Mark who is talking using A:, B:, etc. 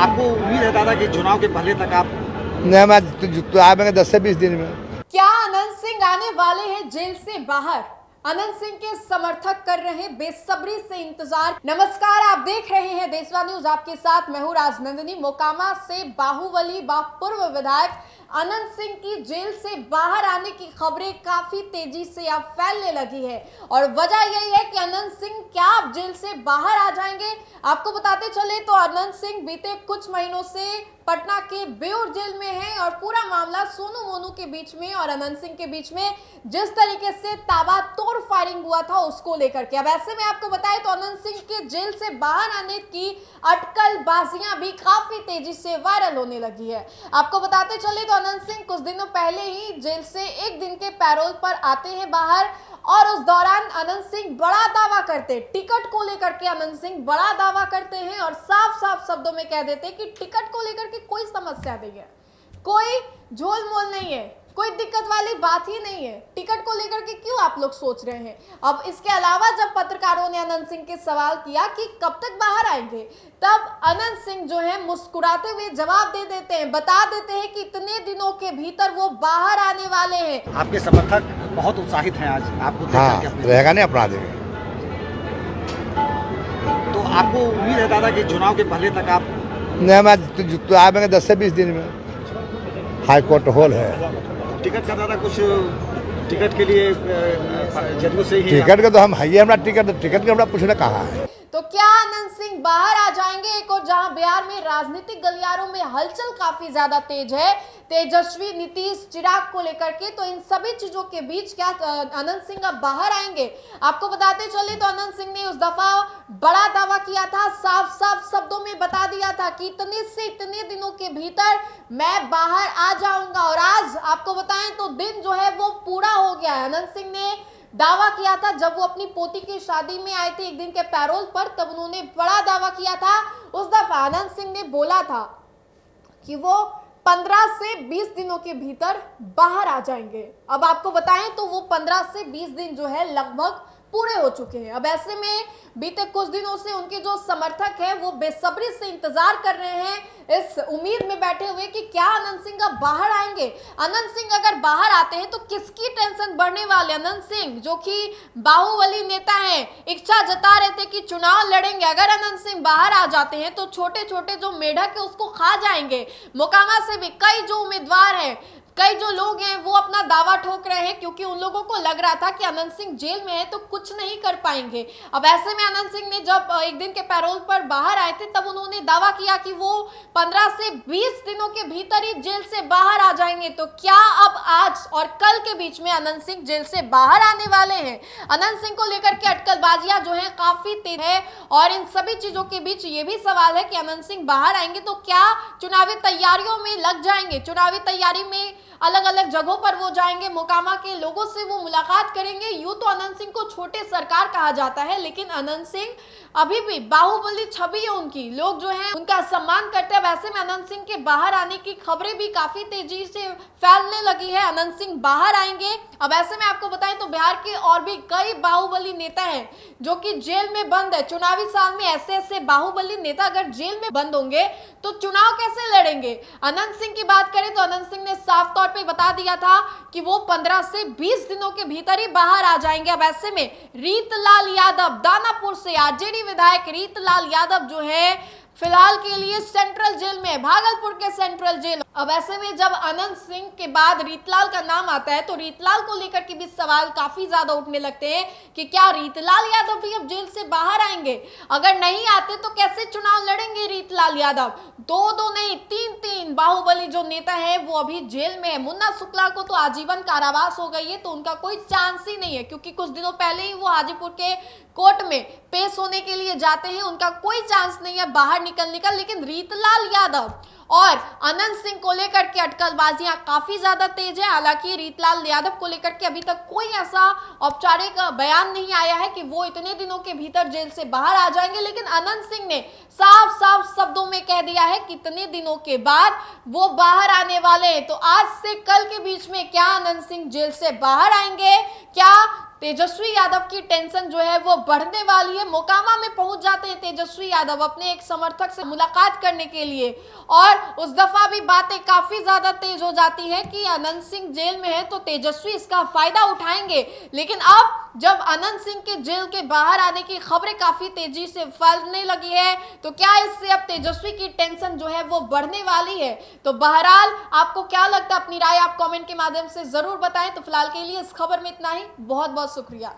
A: आपको उम्मीद है दादा कि चुनाव के पहले तक आप
B: नहीं, मैं तो आएंगे 10 से 20 दिन में।
C: क्या अनंत सिंह आने वाले हैं जेल से बाहर? अनंत सिंह के समर्थक कर रहे हैं बेसब्री से इंतजार। नमस्कार, आप देख रहे हैं देशवा न्यूज, आपके साथ मैं हूं राजनंदिनी। मोकामा से बाहुबली पूर्व विधायक अनंत सिंह की जेल से बाहर आने की खबरें काफी तेजी से अब फैलने लगी है और वजह यही है कि अनंत सिंह क्या अब जेल से बाहर आ जाएंगे। आपको बताते चले तो अनंत सिंह बीते कुछ महीनों से पटना के बेउर जेल में है और पूरा मामला सोनू मोनू के बीच में और अनंत सिंह के बीच में जिस तरीके से ताबड़तोड़ फायरिंग हुआ था उसको लेकर के। अब ऐसे में आपको बताएं तो अनंत सिंह के जेल से बाहर आने की अटकलबाजियां भी काफी तेजी से वायरल होने लगी है। आपको बताते चले तो अनंत सिंह कुछ दिनों पहले ही जेल से एक दिन के पैरोल पर आते हैं बाहर और उस दौरान अनंत सिंह बड़ा दावा करते, टिकट को लेकर के अनंत सिंह बड़ा दावा करते हैं और साफ साफ शब्दों में कह देते हैं कि टिकट को लेकर के कोई समस्या नहीं है, कोई झोल मोल नहीं है, कोई दिक्कत वाली बात ही नहीं है। टिकट को लेकर के क्यों आप लोग सोच रहे हैं? अब इसके अलावा जब पत्रकारों ने अनंत सिंह के सवाल किया कि कब तक बाहर आएंगे, तब अनंत सिंह जो है मुस्कुराते हुए जवाब दे देते हैं, बता देते हैं कि इतने दिनों के भीतर वो बाहर आने वाले हैं।
A: आपके समर्थक बहुत उत्साहित हैं आज आपको देख
B: हाँ,
A: करके।
B: रहेगा नहीं अपराधी में।
A: तो आपको उम्मीद है दादा कि चुनाव के पहले तक आप
B: नहीं, मैं तो आएंगे 10 से 20 दिन में। हाई कोर्ट हॉल है।
A: टिकट का दादा कुछ टिकट के लिए जदयू से ही
B: टिकट का तो हम है, हमारा टिकट के हमरा पूछने कहा है।
C: तो क्या अनंत सिंह बाहर आ जाएंगे? एक और जहां बिहार में राजनीतिक गलियारों में हलचल काफी ज्यादा तेज है, तेजस्वी, नीतीश, चिराग को लेकर के, तो इन सभी चीजों के बीच क्या अनंत सिंह अब बाहर आएंगे? आपको बताते चले तो अनंत सिंह ने उस दफा बड़ा दावा किया था, साफ साफ शब्दों में बता दिया था कि इतने से इतने दिनों के भीतर मैं बाहर आ जाऊंगा और आज आपको बताएं तो दिन जो है वो पूरा हो गया है। अनंत सिंह ने दावा किया था जब वो अपनी पोती की शादी में आए थे एक दिन के पैरोल पर, तब उन्होंने बड़ा दावा किया था। उस दफा अनंत सिंह ने बोला था कि वो 15 से 20 दिनों के भीतर बाहर आ जाएंगे। अब आपको बताएं तो वो 15 से 20 दिन जो है लगभग पूरे हो चुके हैं। अब ऐसे में बीते कुछ दिनों से उनके जो समर्थक हैं वो बेसब्री से इंतजार कर रहे हैं, इस उम्मीद में बैठे हुए कि क्या अनंत सिंह अब बाहर आएंगे। अनंत सिंह अगर बाहर आते हैं तो किसकी टेंशन बढ़ने वाले? अनंत सिंह जो कि बाहुबली नेता हैं, इच्छा जता रहे थे कि चुनाव लड़ेंगे, अगर अनंत सिंह बाहर आ जाते हैं तो छोटे छोटे जो मेढक है उसको खा जाएंगे। मोकामा से भी कई जो उम्मीदवार हैं, कई जो लोग हैं वो अपना दावा ठोक रहे हैं क्योंकि उन लोगों को लग रहा था कि अनंत सिंह जेल में है तो कुछ नहीं कर पाएंगे। अब ऐसे में अनंत सिंह ने जब एक दिन के पैरोल पर बाहर आए थे तब उन्होंने दावा किया कि वो 15 से 20 दिनों के भीतर ही जेल से बाहर आ जाएंगे। तो क्या अब आज और कल के बीच में अनंत सिंह जेल से बाहर आने वाले हैं? अनंत सिंह को लेकर के अटकलबाजियां जो है काफी तेज है और इन सभी चीजों के बीच ये भी सवाल है कि अनंत सिंह बाहर आएंगे तो क्या चुनावी तैयारियों में लग जाएंगे? चुनावी तैयारी में अलग अलग जगहों पर वो जाएंगे, मोकामा के लोगों से वो मुलाकात करेंगे। यूं तो अनंत सिंह को छोटे सरकार कहा जाता है, लेकिन अनंत सिंह अभी भी बाहुबली छवि है उनकी, लोग जो हैं उनका सम्मान करते हैं। वैसे में अनंत सिंह के बाहर आने की खबरें भी काफी तेजी से फैलने लगी है। अनंत सिंह बाहर आएंगे। अब ऐसे में आपको बताएं तो बिहार के और भी कई बाहुबली नेता हैं जो कि जेल में बंद है। चुनावी साल में ऐसे ऐसे बाहुबली नेता अगर जेल में बंद होंगे तो चुनाव कैसे लड़ेंगे? अनंत सिंह की बात करें तो अनंत सिंह ने साफ तौर पे बता दिया था कि वो 15 से 20 दिनों के भीतर ही बाहर आ जाएंगे। अब ऐसे में रीतलाल यादव, दानापुर से आरजेडी विधायक रीतलाल यादव जो है फिलहाल के लिए सेंट्रल जेल में, भागलपुर के सेंट्रल जेल। अब ऐसे में जब अनंत सिंह के बाद रीतलाल का नाम आता है तो रीतलाल को लेकर के भी सवाल काफी ज्यादा उठने लगते हैं कि क्या रीतलाल यादव भी अब जेल से बाहर आएंगे? अगर नहीं आते तो कैसे चुनाव लड़ेंगे रीतलाल यादव? दो नहीं तीन बाहुबली जो नेता है वो अभी जेल में है। मुन्ना शुक्ला को तो आजीवन कारावास हो गई है तो उनका कोई चांस ही नहीं है क्योंकि कुछ दिनों पहले ही वो हाजीपुर के कोर्ट में पेश होने के लिए जाते हैं, उनका कोई चांस नहीं है बाहर निकलने का। लेकिन रीतलाल यादव और अनंत सिंह को लेकर के अटकलबाजियां काफी ज्यादा तेज है। हालांकि रीतलाल यादव को लेकर के अभी तक कोई ऐसा औपचारिक बयान नहीं आया है कि वो इतने दिनों के भीतर जेल से बाहर आ जाएंगे, लेकिन अनंत सिंह ने साफ साफ शब्दों में कह दिया है कि इतने दिनों के बाद वो बाहर आने वाले हैं। तो आज से कल के बीच में क्या अनंत सिंह जेल से बाहर आएंगे? क्या तेजस्वी यादव की टेंशन जो है वो बढ़ने वाली है। मोकामा में पहुंच जाते हैं तेजस्वी यादव अपने एक समर्थक से मुलाकात करने के लिए, और उस दफा भी बातें काफी ज्यादा तेज हो जाती है कि अनंत सिंह जेल में है तो तेजस्वी इसका फायदा उठाएंगे। लेकिन अब जब अनंत सिंह के जेल के बाहर आने की खबरें काफी तेजी से फैलने लगी है, तो क्या इससे अब तेजस्वी की टेंशन जो है वो बढ़ने वाली है? तो बहरहाल आपको क्या लगता है, अपनी राय आप कमेंट के माध्यम से जरूर बताएं। तो फिलहाल के लिए इस खबर में इतना ही। बहुत बहुत शुक्रिया।